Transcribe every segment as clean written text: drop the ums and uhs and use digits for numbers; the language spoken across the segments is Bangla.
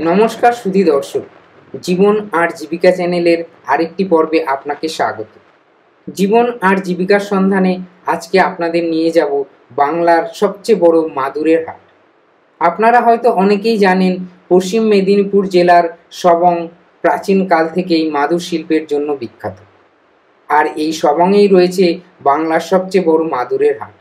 নমস্কার সুধী দর্শক, জীবন আর জীবিকা চ্যানেলের আরেকটি পর্বে আপনাকে স্বাগত। জীবন আর জীবিকার সন্ধানে আজকে আপনাদের নিয়ে যাব বাংলার সবচেয়ে বড় মাদুরের হাট। আপনারা হয়তো অনেকেই জানেন পশ্চিম মেদিনীপুর জেলার সবং প্রাচীনকাল থেকেই মাদুর শিল্পের জন্য বিখ্যাত। আর এই সবংয়েই রয়েছে বাংলার সবচেয়ে বড় মাদুরের হাট।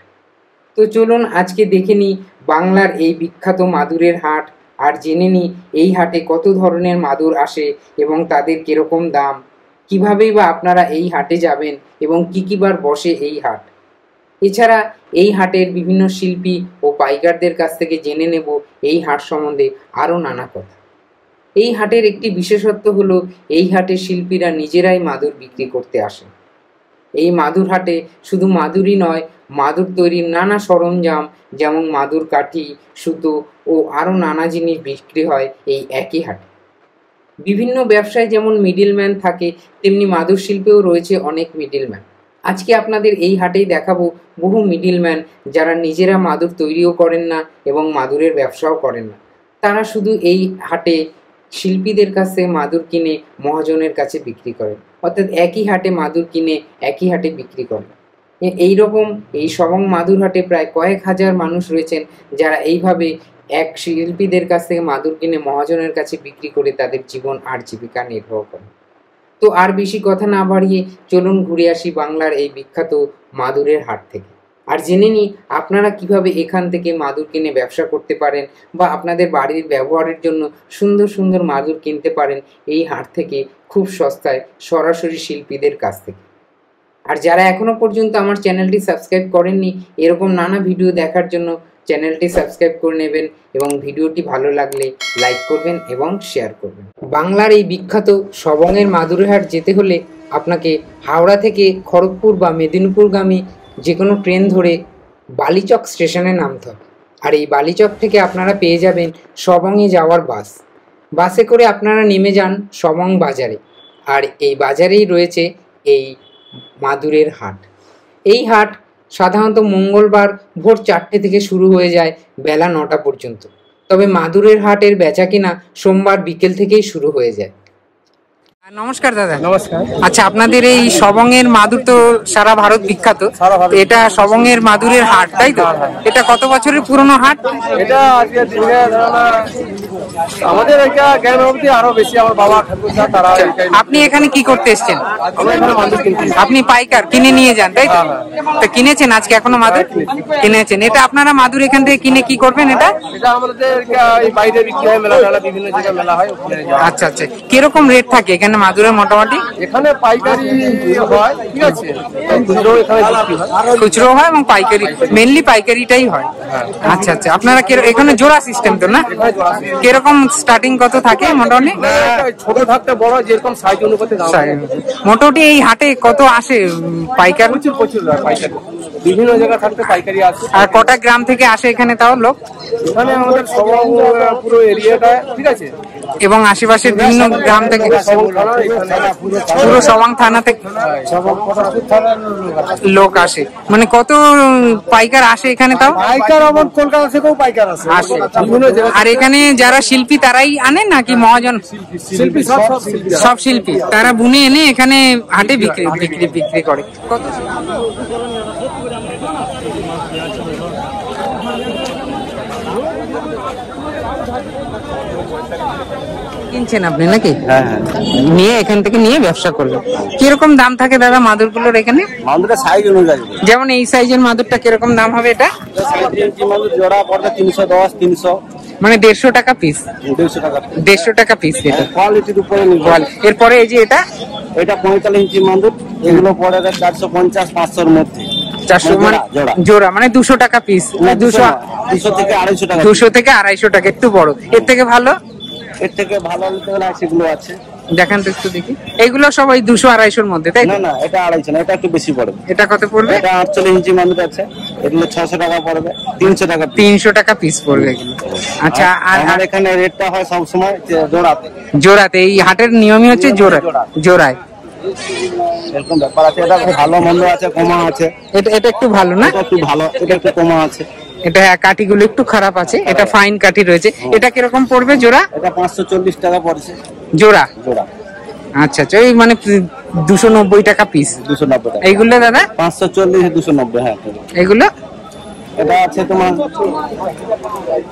তো চলুন আজকে দেখে নিই বাংলার এই বিখ্যাত মাদুরের হাট, আর জেনে নিই এই হাটে কত ধরনের মাদুর আসে এবং তাদের কীরকম দাম, কীভাবেই বা আপনারা এই হাটে যাবেন এবং কী বার বসে এই হাট। এছাড়া এই হাটের বিভিন্ন শিল্পী ও পাইকারদের কাছ থেকে জেনে নেব এই হাট সম্বন্ধে আরও নানা কথা। এই হাটের একটি বিশেষত্ব হলো এই হাটের শিল্পীরা নিজেরাই মাদুর বিক্রি করতে আসেন। এই মাদুর হাটে শুধু মাদুরই নয়, মাদুর তৈরির নানা সরঞ্জাম যেমন মাদুর কাঠি, সুতো ও আরও নানা জিনিস বিক্রি হয় এই একই হাটে। বিভিন্ন ব্যবসায় যেমন মিডিলম্যান থাকে, তেমনি মাদুর শিল্পেও রয়েছে অনেক মিডিলম্যান। আজকে আপনাদের এই হাটেই দেখাবো বহু মিডিলম্যান যারা নিজেরা মাদুর তৈরিও করেন না এবং মাদুরের ব্যবসাও করেন না। তারা শুধু এই হাটে শিল্পীদের কাছে মাদুর কিনে মহাজনের কাছে বিক্রি করেন, অর্থাৎ একই হাটে মাদুর কিনে একই হাটে বিক্রি করেন। এইরকম এই সবং মাদুর হাটে প্রায় কয়েক হাজার মানুষ রয়েছেন যারা এইভাবে এক শিল্পীদের কাছ থেকে মাদুর কিনে মহাজনের কাছে বিক্রি করে তাদের জীবন আর জীবিকা নির্বাহ করেন। তো আর বেশি কথা না বাড়িয়ে চলুন ঘুরে আসি বাংলার এই বিখ্যাত মাদুরের হাট থেকে, আর জেনে নিই আপনারা কিভাবে এখান থেকে মাদুর কিনে ব্যবসা করতে পারেন বা আপনাদের বাড়ির ব্যবহারের জন্য সুন্দর সুন্দর মাদুর কিনতে পারেন এই হাট থেকে খুব সস্তায় সরাসরি শিল্পীদের কাছ থেকে। আর যারা এখনো পর্যন্ত আমার চ্যানেলটি সাবস্ক্রাইব করেননি, এরকম নানা ভিডিও দেখার জন্য চ্যানেলটি সাবস্ক্রাইব করে নেবেন এবং ভিডিওটি ভালো লাগলে লাইক করবেন এবং শেয়ার করবেন। বাংলার এই বিখ্যাত সবংয়ের মাদুরের হাট যেতে হলে আপনাকে হাওড়া থেকে খড়গপুর বা মেদিনীপুরগামী যে কোনো ট্রেন ধরে বালিচক স্টেশনে নামতে হবে। আর এই বালিচক থেকে আপনারা পেয়ে যাবেন সবংয়ে যাওয়ার বাস। বাসে করে আপনারা নেমে যান সবং বাজারে, আর এই বাজারেই রয়েছে এই মাদুরের হাট। এই হাট সাধারণত মঙ্গলবার ভোর 4টে থেকে শুরু হয়ে যায় বেলা 9টা পর্যন্ত। তবে মাদুরের হাটের বেচাকেনা সোমবার বিকেল থেকেই শুরু হয়ে যায়। নমস্কার দাদা। নমস্কার। আচ্ছা, আপনাদের এই সবংয়ের মাদুর তো সারা ভারত বিখ্যাত। এটা সবংয়ের মাদুরের হাট, তাই তো? এটা কত বছরের পুরনো হাট? এটা আজকে আমাদের এটা জ্ঞান অবধি আরো বেশি আমার বাবা ঠাকুরদা তারা। আপনি এখানে কি করতে এসেছেন? আপনি পাইকার, কিনে নিয়ে যান, তাই তো? তো কিনেছেন আজকে এখনো মাদুর কিনেছেন? এটা আপনারা মাদুর এখান থেকে কিনে কি করবেন? এটা আমাদের এই বাইরে বিক্রি হয়, মেলা বিভিন্ন জায়গায় মেলা হয়। আচ্ছা আচ্ছা, কিরকম রেট থাকে এখানে মাদুরের মোটামুটি? এখানে পাইকারি হয়, ঠিক আছে, খুচরো হয় এবং পাইকারি, মেনলি পাইকারিটাই হয়। আচ্ছা আচ্ছা, আপনারা এখানে জোড়া সিস্টেম তো না? কিরকম স্টার্টিং কত থাকে মোটামুটি? ছোট থাকতে বড় যেরকম সাইজ অনুপাতে মোটামুটি এই হাটে কত আসে পাইকার? প্রচুর পাইকারি, বিভিন্ন জায়গা থাকতে পাইকারি আসে। আর কটা গ্রাম থেকে আসে এখানে তাও লোক? এখানে আমাদের সবং পুরো এরিয়াটা, ঠিক আছে, এবং আশেপাশের বিভিন্ন গ্রাম থেকে, পুরো সবং থানা থেকে লোক আসে। মানে কত পাইকার আসে এখানে তাও? পাইকার আমার কলকাতা থেকেও পাইকার আসে। আর এখানে যারা শিল্পী তারাই আনে নাকি মহাজন? শিল্পী সব শিল্পী তারা বুনে এনে এখানে হাটে বিক্রি করে। কত কিনছেন আপনি নাকি? হ্যাঁ, নিয়ে এখান থেকে নিয়ে ব্যবসা করলেন। কিরকম দাম থাকে দাদা মাদুর গুলোর এখানে? মাদুরের সাইজ অনুযায়ী, যেমন এই সাইজের মাদুরটা কিরকম দাম হবে? এটা জোড়া পড়বে 310, 300, মানে 150 টাকা পিস। 150 টাকা পিস। এটা কোয়ালিটির উপরে। এরপরে এই যে এটা 45 ইঞ্চি মাদুর, এগুলো পড়ে 450, 500-র মধ্যে। 400 মানে জোড়া, মানে 200 টাকা পিস। 200 থেকে 250 টাকা। 200 থেকে 250 টাকা, একটু বড়। এর থেকে ভালো সেগুলো আছে, দেখান তো একটু দেখি। এগুলো সবাই 200-250-র মধ্যে, তাই? না, এটা 250 না, এটা একটু বেশি পড়বে। এটা কত পড়বে? এটা 48 ইঞ্চি মাদুর আছে, এগুলো 600 টাকা পড়বে। 300 টাকা, 300 টাকা পিস পড়বে এগুলো। আচ্ছা, আর এখানে রেটটা হয় সব সময় জোড়াতে। এই হাটের নিয়মই হচ্ছে জোড়ায়। এরকম ব্যাপার আছে। এটা ভালো মন্দ আছে, কমা আছে। এটা একটু ভালো না? এটা একটু ভালো, এটা একটু কমা আছে। এটা কাঠিগুলো একটু খারাপ আছে, এটা ফাইন কাঠি রয়েছে। এটা কিরকম পড়বে জোড়া? এটা 540 টাকা পড়ছে জোড়া। জোড়া। আচ্ছা আচ্ছা, ওই মানে 290 টাকা পিস। 290 টাকা। এইগুলো দাদা 540 290। হ্যাঁ এগুলো এটা আছে তোমার,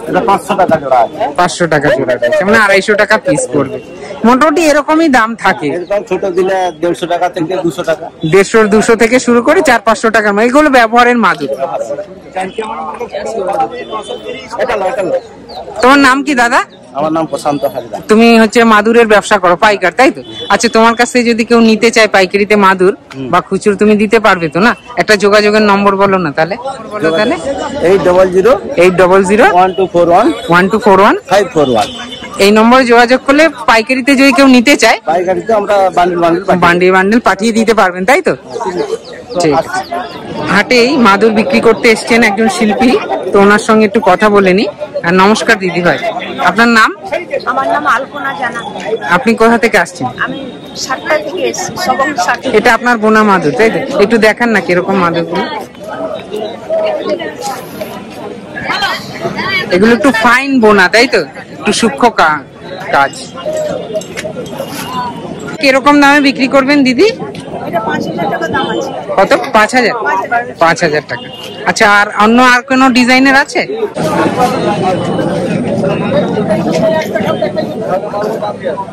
এটা 500 টাকা জোড়া আছে। 500 টাকা জোড়া রয়েছে, মানে 250 টাকা পিস পড়বে। মোটামুটি এরকমই দাম থাকে। এরকম ছোট দিলে 150 টাকা থেকে 200 টাকা। 150 200 থেকে শুরু করে 400-500 টাকার। এগুলো ব্যবহারের মাদুর। তোমার নাম কি দাদা? আমার নাম প্রশান্ত হাজরা। তুমি হচ্ছে মাদুরের ব্যবসা করো, পাইকার তাই তো? আচ্ছা, তোমার কাছ থেকে যদি কেউ নিতে চায় পাইকারিতে মাদুর বা খুচরো, তুমি দিতে পারবে তো না? একটা যোগাযোগের নম্বর বলো না তাহলে। বলো তাহলে। 800 1241 1241 541। এই নম্বরে যোগাযোগ করলে পাইকারিতে যদি কেউ নিতে চায়, পাইকারিতে আমরা বান্ডিল বান্ডিল পাঠিয়ে দিতে পারবেন তাই তো? ঠিক আছে। হাটেই মাদুর বিক্রি করতে এসছেন একজন শিল্পী, তো ওনার সঙ্গে একটু কথা বলে নি। আর নমস্কার দিদি ভাই, আপনার নাম? আমার নাম আলপনা জানা। আপনি কোথা থেকে আসছেন? আমি 7টা থেকে এসেছি, সবং 7। এটা আপনার বোনা মাদুর তাই তো? একটু দেখান না কিরকম মাদুরগুলো। এগুলো একটু ফাইন বোনা তাই তো, একটু সূক্ষ্ম কাজ। কিরকম দামে বিক্রি করবেন দিদি? এটা 5000 টাকা দাম আছে। কত? 5000? 5000 টাকা। আচ্ছা, আর অন্য আর কোনো ডিজাইনের আছে?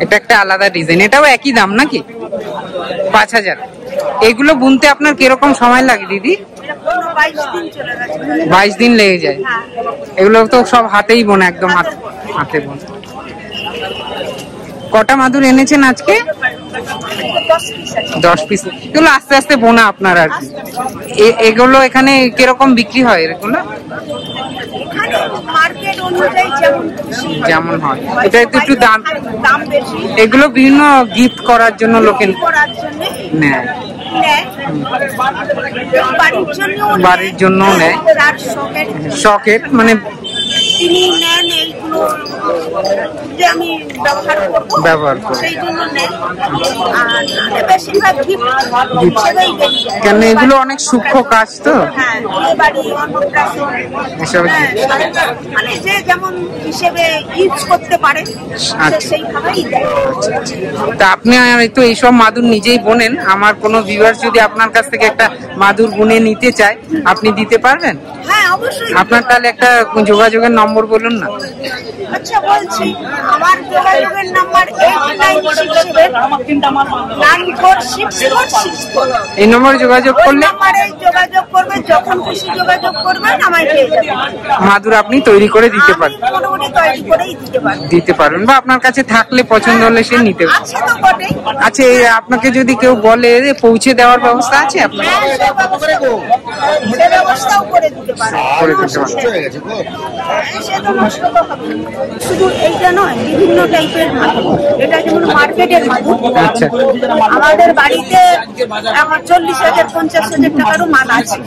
এটা একটা আলাদা ডিজাইন, এটাও একই দাম নাকি? 5000। এগুলো বুনতে আপনার কিরকম সময় লাগে দিদি? এটা 22 দিন চলে গেছে। 22 দিন লেগে যায়। হ্যাঁ। এগুলো তো সব হাতেই বোনা, একদম হাতে বোনা। কটা মাদুর এনেছেন আজকে? 10 পিস আছে। 10 পিস। এগুলো আস্তে আস্তে বোনা আপনার আর কি। এগুলো এখানে কিরকম বিক্রি হয় এগুলো? এখানে মার্কেট অনুযায়ী যেমন হয়। এটা একটু দাম বেশি। এগুলো বিভিন্ন গিফট করার জন্য লোকে করার জন্য নেয়। বাড়ির জন্য নেয়। তার শখের মানে তিনি নেন এইগুলো যে আমি ব্যবহার করব সেই জন্য নেন। আর বেশিরভাগ কেন এগুলো অনেক সূক্ষ্ম কাজ তো। হ্যাঁ, বিয়ে বাড়ি, অন্নপ্রাশন, এসব মানে যে যেমন হিসেবে ইউজ করতে পারে সেইভাবেই দেয়। তা আপনি তো এইসব মাদুর নিজেই বোনেন। আমার কোনো ভিউয়ার যদি আপনার কাছ থেকে একটা মাদুর বুনে নিতে চায়, আপনি দিতে পারবেন? হ্যাঁ, অবশ্যই। আপনার তাহলে একটা যোগাযোগের নম্বর বলুন না। আচ্ছা, বলছি। আমার যোগাযোগের নাম্বার 8967946464। এই নম্বরে যোগাযোগ করলে যোগাযোগ করবে, যখন খুশি যোগাযোগ করবেন, আমায় পেয়ে যাবেন। মাদুর আপনি তৈরি করে দিতে পারেন? মোটামুটি তৈরি করেই দিতে পারবেন, বা আপনার কাছে থাকলে পছন্দ হলে সে নিতে পারেন। আছে তো বটেই। আচ্ছা, আপনাকে যদি কেউ বলে পৌঁছে দেওয়ার ব্যবস্থা আছে আপনার? সে ব্যবস্থাও করে দিতে পারেন। শুধু এইটা নয়, বিভিন্ন টাইপের মাদুর। এটা যেমন মার্কেটের মাদুর। আচ্ছা। আমাদের বাড়িতে আমার 40,000 50,000 টাকারও মাল আছে।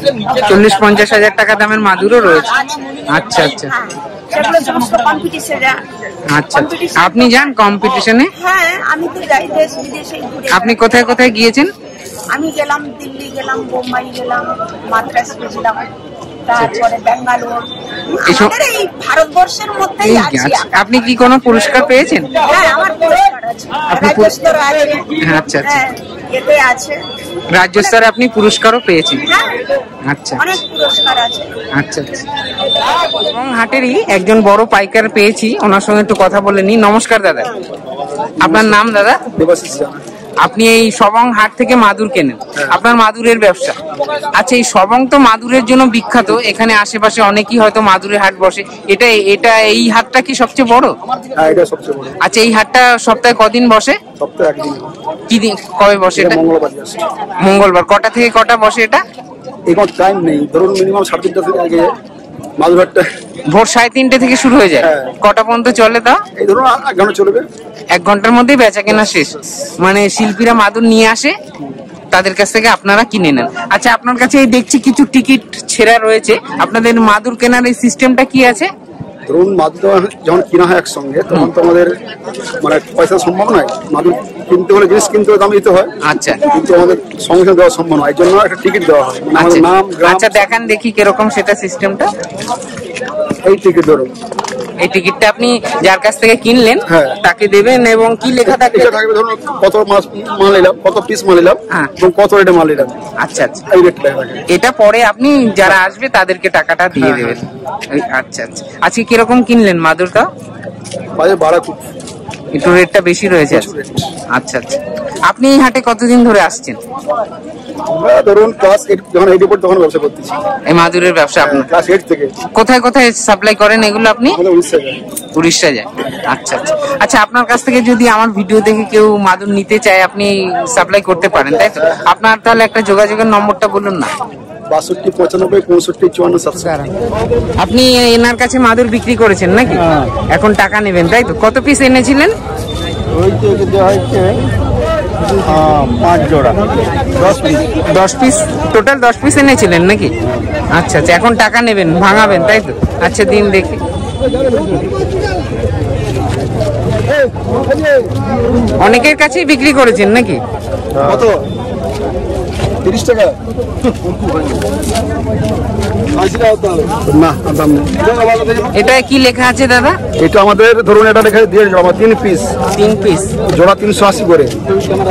40-50 টাকা দামের মাদুরও রয়েছে। আচ্ছা আচ্ছা। সেগুলো সমস্ত কম্পিটিশনে। আচ্ছা, আপনি যান কম্পিটিশনে? হ্যাঁ, আমি তো যাই দেশ বিদেশে ঘুরে। আপনি কোথায় কোথায় গিয়েছেন? আমি গেলাম দিল্লি, গেলাম বোম্বাই, গেলাম মাদ্রাস, গেছিলাম, তারপরে ব্যাঙ্গালোর। আমাদের এই ভারতবর্ষের মধ্যেই আছি। আপনি কি কোনো পুরস্কার পেয়েছেন? হ্যাঁ, আমার পুরস্কার আছে, রাজ্য স্তরে আছে। আচ্ছা আচ্ছা, এতে আছে রাজ্য স্তরে আপনি পুরস্কারও পেয়েছেন? আচ্ছা, অনেক পুরস্কার আছে। আচ্ছা আচ্ছা। এবং হাটেরই একজন বড় পাইকার পেয়েছি, ওনার সঙ্গে একটু কথা বলে নি। নমস্কার দাদা, আপনার নাম দাদা? দেবাশিস জানা। আপনি এই সবং হাট থেকে মাদুর কেনেন, আপনার মাদুরের ব্যবসা। আচ্ছা, এই সবং তো মাদুরের জন্য বিখ্যাত, এখানে আশেপাশে অনেকেই হয়তো মাদুরের হাট বসে। এটা এই হাটটা কি সবচেয়ে বড়? হ্যাঁ, এটা সবচেয়ে বড়। আচ্ছা, এই হাটটা সপ্তাহে কদিন বসে? সপ্তাহে একদিন। কি দিন, কবে বসে এটা? মঙ্গলবার। মঙ্গলবার। কটা থেকে কটা বসে এটা? এখন টাইম নেই, ধরুন মিনিমাম 3:30 থেকে আগে মাদুরহাটটা ভোর 3:30 থেকে শুরু হয়ে যায়। কটা পর্যন্ত চলে তা? এই ধরুন 1 ঘন্টা চলবে। 1 ঘন্টার মধ্যেই বেচা কেনা শেষ। মানে শিল্পীরা মাদুর নিয়ে আসে, তাদের কাছ থেকে আপনারা কিনে নেন। আচ্ছা, আপনার কাছে এই দেখছি কিছু টিকিট ছেঁড়া রয়েছে। আপনাদের মাদুর কেনার এই সিস্টেমটা কি আছে? ধরুন মাদুর যখন কিনা হয় একসঙ্গে তখন তো আমাদের মানে পয়সা সম্ভব নয়, মাদুর কিনতে হলে জিনিস কিনতে হলে দাম দিতে হয়। আচ্ছা, কিন্তু আমাদের সঙ্গে সঙ্গে দেওয়া সম্ভব নয়, এই জন্য একটা টিকিট দেওয়া হয়, মানে আমাদের নাম গ্রাম। আচ্ছা, দেখান দেখি কিরকম সেটা সিস্টেমটা। এই টিকিট ধরুন, এই টিকিটটা আপনি যার কাছ থেকে কিনলেন তাকে দেবেন এবং কি লেখা থাকবে? ধরুন কত মাল নিলাম, কত পিস মাল নিলাম এবং কত রেটে মাল নিলাম। আচ্ছা আচ্ছা, এই রেটটা থাকে। এটা পরে আপনি যারা আসবে তাদেরকে টাকাটা দিয়ে দেবেন। আচ্ছা আচ্ছা, আজকে কিরকম কিনলেন মাদুরটা? বাজার ভাড়া খুব একটু রেটটা বেশি রয়েছে। আচ্ছা আচ্ছা, আপনি এই হাটে কতদিন ধরে আসছেন? আমরা ধরুন ক্লাস 8 যখন 8 পড়ি তখন ব্যবসা করতেছি। এই মাদুরের ব্যবসা আপনার ক্লাস 8 থেকে। কোথায় কোথায় সাপ্লাই করেন এগুলো আপনি? উড়িষ্যা যায়। উড়িষ্যা যায়। আচ্ছা আচ্ছা, আচ্ছা আপনার কাছ থেকে যদি আমার ভিডিও দেখে কেউ মাদুর নিতে চায় আপনি সাপ্লাই করতে পারেন, তাই তো? আপনার তাহলে একটা যোগাযোগের নম্বরটা বলুন না। 62 95 65 54 700। আপনি এনার কাছে মাদুর বিক্রি করেছেন নাকি? এখন টাকা নেবেন, তাই তো? কত পিস এনেছিলেন? ওই যে দেওয়া হচ্ছে 5 জোড়া, 10 পিস টোটাল 10 পিস এনেছিলেন নাকি? আচ্ছা আচ্ছা, এখন টাকা নেবেন, ভাঙাবেন, তাই তো? আচ্ছা দিন দেখি। অনেকের কাছেই বিক্রি করেছেন নাকি? কত? 30 টাকা। না দাম নেই। এটা কি লেখা আছে দাদা? এটা আমাদের ধরুন এটা লেখা দিয়ে জমা 3 পিস। 3 পিস জোড়া 380 করে।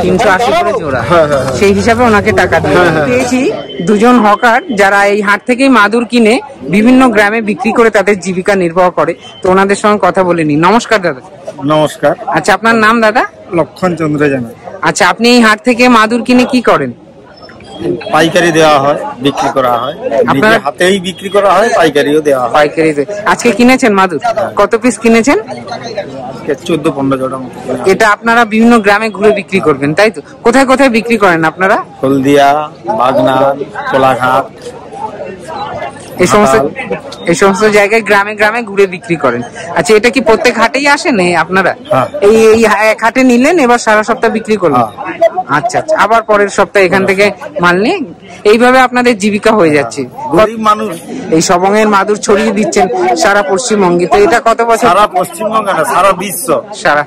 380 করে জোড়া। হ্যাঁ হ্যাঁ, সেই হিসাবে ওনাকে টাকা দিয়ে পেয়েছি। দুজন হকার যারা এই হাট থেকেই মাদুর কিনে বিভিন্ন গ্রামে বিক্রি করে তাদের জীবিকা নির্বাহ করে, তো ওনাদের সঙ্গে কথা বলে নি। নমস্কার দাদা। নমস্কার। আচ্ছা আপনার নাম দাদা? লক্ষণ চন্দ্র জানা। আচ্ছা, আপনি এই হাট থেকে মাদুর কিনে কি করেন? পাইকারি দেওয়া হয়, বিক্রি করা হয়, আপনার হাতেই বিক্রি করা হয়, পাইকারিও দেওয়া হয়। পাইকারি। আজকে কিনেছেন মাদুর? কত পিস কিনেছেন? 14-15 জোড়া মতো। এটা আপনারা বিভিন্ন গ্রামে ঘুরে বিক্রি করবেন, তাই তো? কোথায় কোথায় বিক্রি করেন আপনারা? হলদিয়া, বাগনান, কোলাঘাট, এই সমস্ত জায়গায় গ্রামে গ্রামে ঘুরে বিক্রি করেন। আচ্ছা, এটা কি প্রত্যেক হাটেই আসেন আপনারা? এই এক হাটে নিলেন, এবার সারা সপ্তাহ বিক্রি করলেন? আচ্ছা আচ্ছা, আবার পরের সপ্তাহে এখান থেকে মাল নিয়ে এইভাবে আপনাদের জীবিকা হয়ে যাচ্ছে। গরিব মানুষ এই সবংয়ের মাদুর ছড়িয়ে দিচ্ছেন সারা পশ্চিমবঙ্গে। তো এটা কত বছর? সারা পশ্চিমবঙ্গ না, সারা বিশ্ব। সারা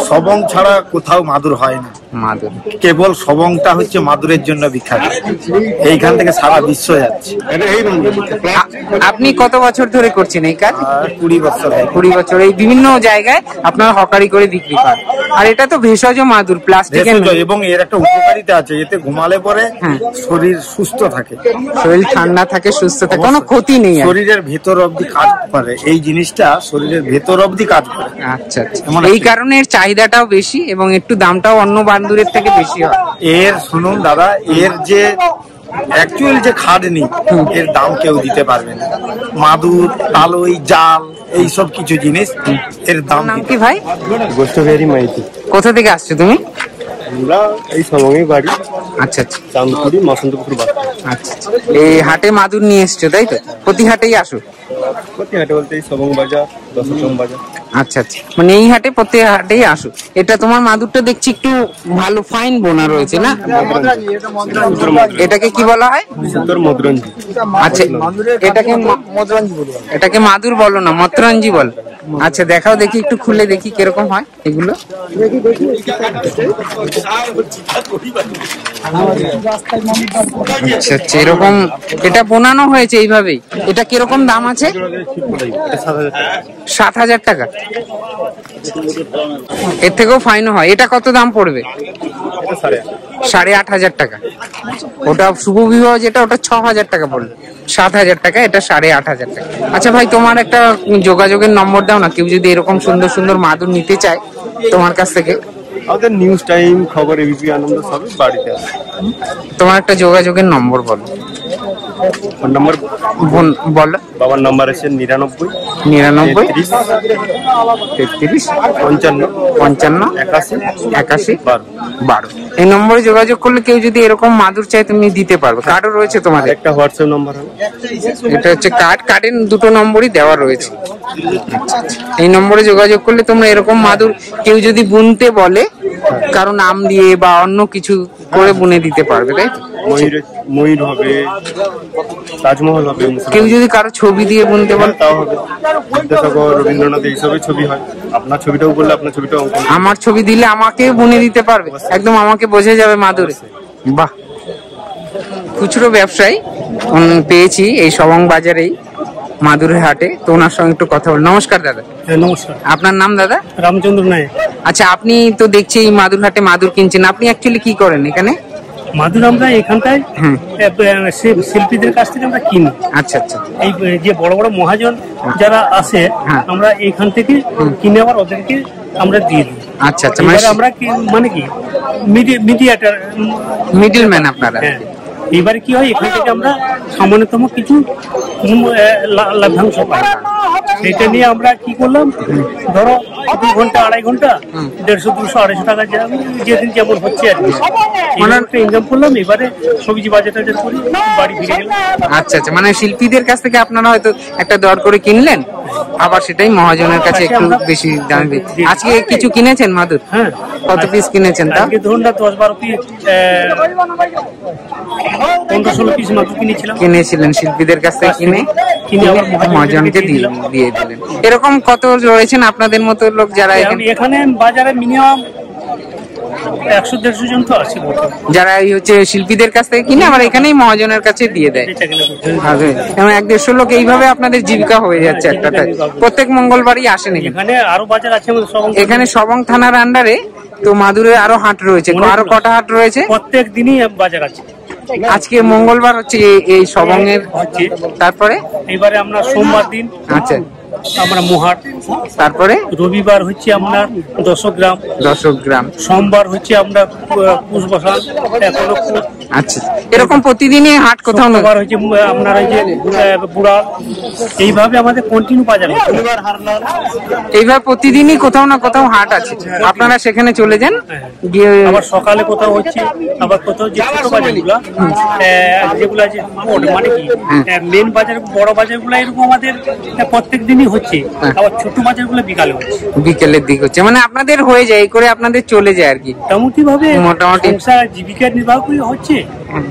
সবং ছাড়া কোথাও মাদুর হয় না। মাদুর কেবল সবংটা হচ্ছে মাদুরের জন্য বিখ্যাত। এইখান থেকে সারা বিশ্ব যাচ্ছে। আপনি কত বছর ধরে করছেন এই কাজ? 20 বছর। 20 বছর। এই বিভিন্ন জায়গায় আপনারা হকারি করে বিক্রি করেন। আর এটা তো ভেষজ মাদুর, প্লাস্টিকের। এবং এর একটা উপকারিতা আছে, এতে ঘুমালে পরে শরীর সুস্থ থাকে, শরীর ঠান্ডা থাকে, সুস্থ থাকে, কোনো ক্ষতি নেই, শরীরের ভেতর অবধি কাজ করে। এই জিনিসটা শরীরের ভেতর অবধি কাজ করে। আচ্ছা আচ্ছা, এই কারণে এর চাহিদাটাও বেশি এবং একটু দামটাও অন্য বান্দুরের থেকে বেশি হয়। এর শুনুন দাদা, এর যে অ্যাকচুয়াল যে খাটনি, এর দাম কেউ দিতে পারবে না। মাদুর, তালই, জাল, এইসব কিছু জিনিস এর দাম। নাম কি ভাই? গোষ্ঠবিহারী মাইতি। কোথা থেকে আসছো তুমি? আমরা এই সবংয়ে বাড়ি। আচ্ছা আচ্ছা, চাঁদপুরি মাসন্তপুর বাড়ি। আচ্ছা, এই হাটে মাদুর নিয়ে এসছো, তাই তো? প্রতি হাটেই আসো? প্রতি হাটে বলতে এই সবং বাজার, দশম বাজার। আচ্ছা আচ্ছা, মানে এই হাটে প্রতি হাটেই আসো। এটা তোমার মাদুরটা দেখছি একটু ভালো ফাইন বোনা রয়েছে না? এটাকে কি বলা হয়? মধুরঞ্জি। আচ্ছা, এটাকে মাদুর বলো না, মতরঞ্জি বল। আচ্ছা দেখাও দেখি, একটু খুলে দেখি কিরকম হয় এগুলো। আচ্ছা আচ্ছা, এরকম এটা বোনানো হয়েছে এইভাবেই। এটা কিরকম দাম আছে? 7,000 টাকা। এর থেকেও ফাইনও হয়। এটা কত দাম পড়বে? 8,500 টাকা। ওটা শুভ বিবাহ যেটা, ওটা 6,000 টাকা পড়বে। 7,000 টাকা, এটা 8,500 টাকা। আচ্ছা ভাই, তোমার একটা যোগাযোগের নম্বর দাও না, কেউ যদি এরকম সুন্দর সুন্দর মাদুর নিতে চায় তোমার কাছ থেকে। আমাদের নিউজ টাইম, খবর, এবিপি আনন্দ সবই বাড়িতে আছে। তোমার একটা যোগাযোগের নম্বর বলো। ফোন নাম্বার বলো। বাবার নাম্বার আছে 99 33 55 81 12। এই নম্বরে যোগাযোগ করলে কেউ যদি এরকম মাদুর চাই তুমি দিতে পারবে। কার্ডও রয়েছে তোমাদের? একটা হোয়াটসঅ্যাপ নাম্বার আছে। এটা হচ্ছে কার্ড, কার্ডের দুটো নম্বরই দেওয়া রয়েছে। এই নম্বরে যোগাযোগ করলে তোমরা এরকম মাদুর কেউ যদি বুনতে বলে, কারণ নাম দিয়ে বা অন্য কিছু করে বুনে দিতে পারবে, তাই তো? ময়ূর হবে, তাজমহল হবে। কেউ যদি কারো ছবি দিয়ে বুনতে বলে তাও হবে। বিদ্যাসাগর, রবীন্দ্রনাথ এইসবের ছবি হয়। আপনার ছবিটাও বললে আপনার ছবিটাও অঙ্কন। আমার ছবি দিলে আমাকে বুনে দিতে পারবে? একদম আমাকে বোঝা যাবে মাদুরে? বাহ, খুচরো ব্যবসায়ী পেয়েছি এই সবং বাজারেই, মাদুরের হাটে। তো ওনার সঙ্গে একটু কথা বল। নমস্কার দাদা। নমস্কার। আপনার নাম দাদা? রামচন্দ্র নায়ক। আচ্ছা, আপনি তো দেখছি এই মাদুর হাটে মাদুর কিনছেন, আপনি অ্যাকচুয়ালি কি করেন এখানে? মাদুর আমরা এখানটায় শিল্পীদের কাছ থেকে আমরা কিনি। আচ্ছা আচ্ছা। এই যে বড় বড় মহাজন যারা আসে, আমরা এখান থেকে কিনে আবার ওদেরকে আমরা দিয়ে দিই। আচ্ছা আচ্ছা, আমরা মানে কি মিডিয়েটার, মিডলম্যান আপনারা। এবারে কি হয়, এখান থেকে আমরা সামান্যতম কিছু লাভ্যাংশ পাই। সেটা নিয়ে আমরা কি করলাম, ধরো 2 ঘন্টা 2.5 ঘন্টা 150, 200, 250 টাকা যেদিন যেমন হচ্ছে আর কি ইনকাম করলাম। এবারে সবজি বাজার করি, বাড়ি ফিরে গেলাম। আচ্ছা আচ্ছা, মানে শিল্পীদের কাছ থেকে আপনারা হয়তো একটা দর করে কিনলেন, আবার সেটাই মহাজনের কাছে একটু বেশি দামে। আজকে কিছু কিনেছেন মাদুর? হ্যাঁ। কত পিস কিনেছেন? তা ধরুন 10-12 পিস, 15-16 পিস মাদুর কিনেছিলেন শিল্পীদের কাছ থেকে কিনে মহাজনকে দিয়ে দিলেন। এরকম কত রয়েছেন আপনাদের মতো লোক যারা এখানে বাজারে মিনিমাম 100-150 জন তো আছে, যারা এই হচ্ছে শিল্পীদের কাছ থেকে কিনে আবার এখানেই মহাজনের কাছে দিয়ে দেয়। এবং 150 লোক এইভাবে আপনাদের জীবিকা হয়ে যাচ্ছে একটা। প্রত্যেক মঙ্গলবারই আসেন এখানে? আরো বাজার আছে এখানে সবং থানার আন্ডারে। তো মাদুরে আরো হাট রয়েছে, আরো কটা হাট রয়েছে? প্রত্যেক দিনই বাজার আছে। আজকে মঙ্গলবার হচ্ছে এই সবং এর হচ্ছে, তারপরে এবারে আমরা সোমবার দিন আচ্ছা আমরা মোহাট, তারপরে রবিবার হচ্ছে আপনার 10 গ্রাম, সোমবার হচ্ছে আমরা কুশবসান। আচ্ছা, এরকম প্রতিদিনই হাট কোথাও না হচ্ছে আপনার ওই যে বুড়া, এইভাবে আমাদের কন্টিনিউ বাজার। এইভাবে প্রতিদিনই কোথাও না কোথাও হাট আছে, আপনারা সেখানে চলে যান গিয়ে। আবার সকালে কোথাও হচ্ছে, আবার কোথাও যে ছোট বাজারগুলো যেগুলো আছে মানে কি মেন বাজার, বড় বাজারগুলো এরকম আমাদের প্রত্যেক দিনই হচ্ছে। আবার ছোট বাজারগুলো বিকালে হচ্ছে, বিকেলের দিক হচ্ছে, মানে আপনাদের হয়ে যায় এই করে আপনাদের চলে যায় আর কি। মোটামুটি ভাবে জীবিকা নির্বাহ করে হচ্ছে।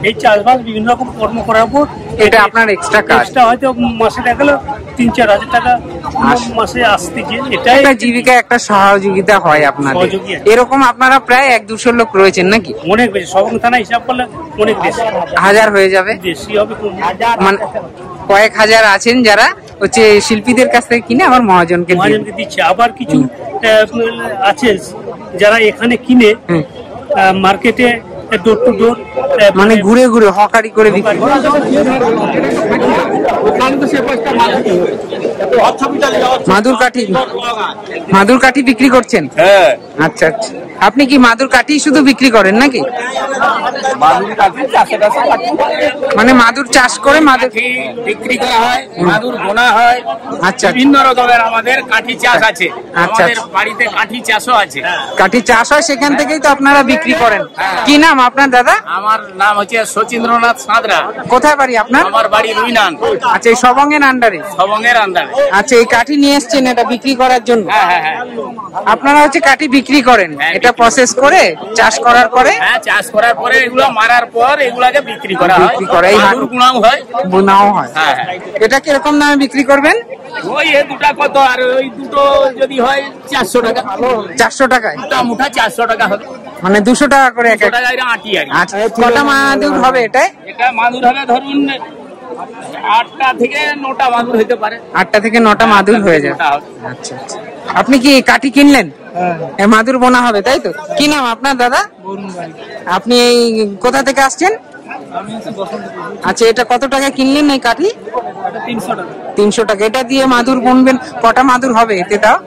এই চাষবাস বিভিন্ন রকম কর্ম করার পর এটা আপনার এক্সট্রা কাজ, হয়তো মাসে দেখা গেল 3-4 হাজার টাকা মাসে আসতেছে। এটাই জীবিকা একটা সহযোগিতা হয় আপনাদের। এরকম আপনারা প্রায় 100-200 লোক রয়েছেন নাকি? অনেক বেশি, সবং থানা হিসাব করলে অনেক বেশি, 1000 হয়ে যাবে, বেশি হবে, মানে কয়েক হাজার আছেন যারা হচ্ছে শিল্পীদের কাছ থেকে কিনে আবার মহাজনকে দিচ্ছে। আবার কিছু আছে যারা এখানে কিনে মার্কেটে ডোর টু ডোর, মানে ঘুরে ঘুরে হকারি করে বিক্রি। মাদুর কাঠি বিক্রি করছেন? হ্যাঁ। আচ্ছা আচ্ছা, আপনি কি মাদুর কাঠি শুধু বিক্রি করেন নাকি? মানে মাদুর চাষ করে মাদুর বিক্রি করা হয়, মাদুর বোনা হয়। আচ্ছা, বিভিন্ন রকমের আমাদের কাঠি চাষ আছে। আচ্ছা, আমাদের বাড়িতে কাঠি চাষও আছে। কাঠি চাষ হয়, সেখান থেকেই তো আপনারা বিক্রি করেন। কি নাম আপনার দাদা? আমার নাম হচ্ছে শচীন্দ্রনাথ সাঁতরা। কোথায় বাড়ি আপনার? আমার বাড়ি রুইনান। আচ্ছা, এই সবং এর আন্ডারে? সবং এর আন্ডারে। আচ্ছা, এই কাঠি নিয়ে এসছেন এটা বিক্রি করার জন্য? হ্যাঁ হ্যাঁ হ্যাঁ। আপনারা হচ্ছে কাঠি বিক্রি করেন, এটা প্রসেস করে চাষ করার পরে? হ্যাঁ, চাষ করার পরে এগুলো মারার পর এগুলাকে বিক্রি করা হয়। এই মাদুর গুণাও হয়, বোনাও হয়। হ্যাঁ হ্যাঁ। এটা কিরকম দামে বিক্রি করবেন? ওই দুটা কত, আর ওই দুটো যদি হয় 400 টাকা। 400 টাকায় মুঠা 400 টাকা হবে, মানে 200 টাকা করে এক টাকা আটি। আচ্ছা, কটা মাদুর হবে এটা? এটা মাদুর হবে ধরুন 8টা থেকে 9টা মাদুর হইতে পারে। 8টা থেকে 9টা মাদুর হয়ে যায়। আচ্ছা আচ্ছা, আপনি কি কাঠি কিনলেন? মাদুর বোনা হবে, তাই তো? কি নাম আপনার দাদা? আপনি এই কোথা থেকে আসছেন? আচ্ছা, এটা কত টাকা কিনলেন এই কাঠি? 300 টাকা। এটা দিয়ে মাদুর বুনবেন, কটা মাদুর হবে এতে তাও?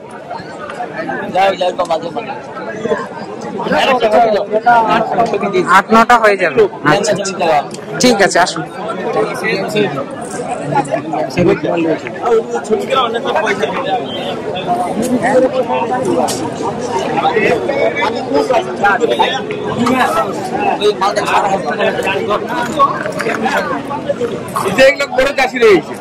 8-9টা হয়ে যাবে। আচ্ছা, ঠিক আছে, আসুন। বড় চাষি রয়েছে।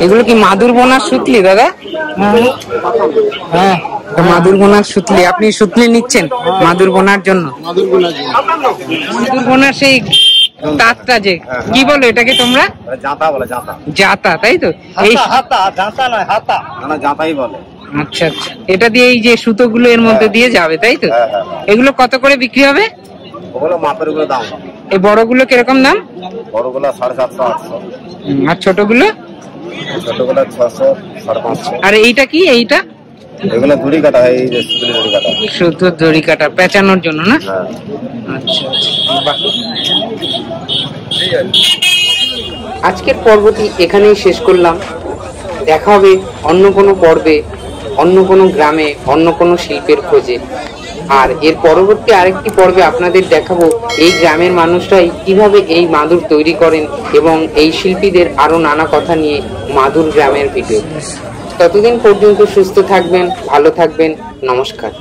এগুলো কি মাদুর বোনার সুতলি দাদা? হ্যাঁ, মাদুর বোনার সুতলি। আপনি সুতলি নিচ্ছেন মাদুর বোনার জন্য? মাদুর বোনার সেই তাঁতটা যে কি বলো এটাকে তোমরা? জাঁতা বলে, জাঁতা। জাতা, তাই তো? এই জাঁতা নয়, হাতা। না, জাঁতাই বলে। আচ্ছা আচ্ছা, এটা দিয়ে এই যে সুতোগুলো এর মধ্যে দিয়ে যাবে, তাই তো? এগুলো কত করে বিক্রি হবে? ওগুলো মাপের গুলো দাম। এই বড়গুলো কিরকম দাম? বড়গুলো 750 800। আর ছোটগুলো? ছোটগুলো 600 550। আর এইটা কি? এইটা এগুলো দড়ি কাটা, এই যে সুতলি দড়ি কাটা। সুতোর দড়ি কাটা পেঁচানোর জন্য না? হ্যাঁ। আচ্ছা আচ্ছা, বাহ। আজকের পর্বটি এখানেই শেষ করলাম। দেখা হবে অন্য কোনো পর্বে, অন্য কোনো গ্রামে, অন্য কোনো শিল্পের খোঁজে। আর এর পরবর্তী আরেকটি পর্বে আপনাদের দেখাবো এই গ্রামের মানুষরাই কিভাবে এই মাদুর তৈরি করেন এবং এই শিল্পীদের আরো নানা কথা নিয়ে মাদুর গ্রামের ভিডিও। ততদিন পর্যন্ত সুস্থ থাকবেন, ভালো থাকবেন, নমস্কার।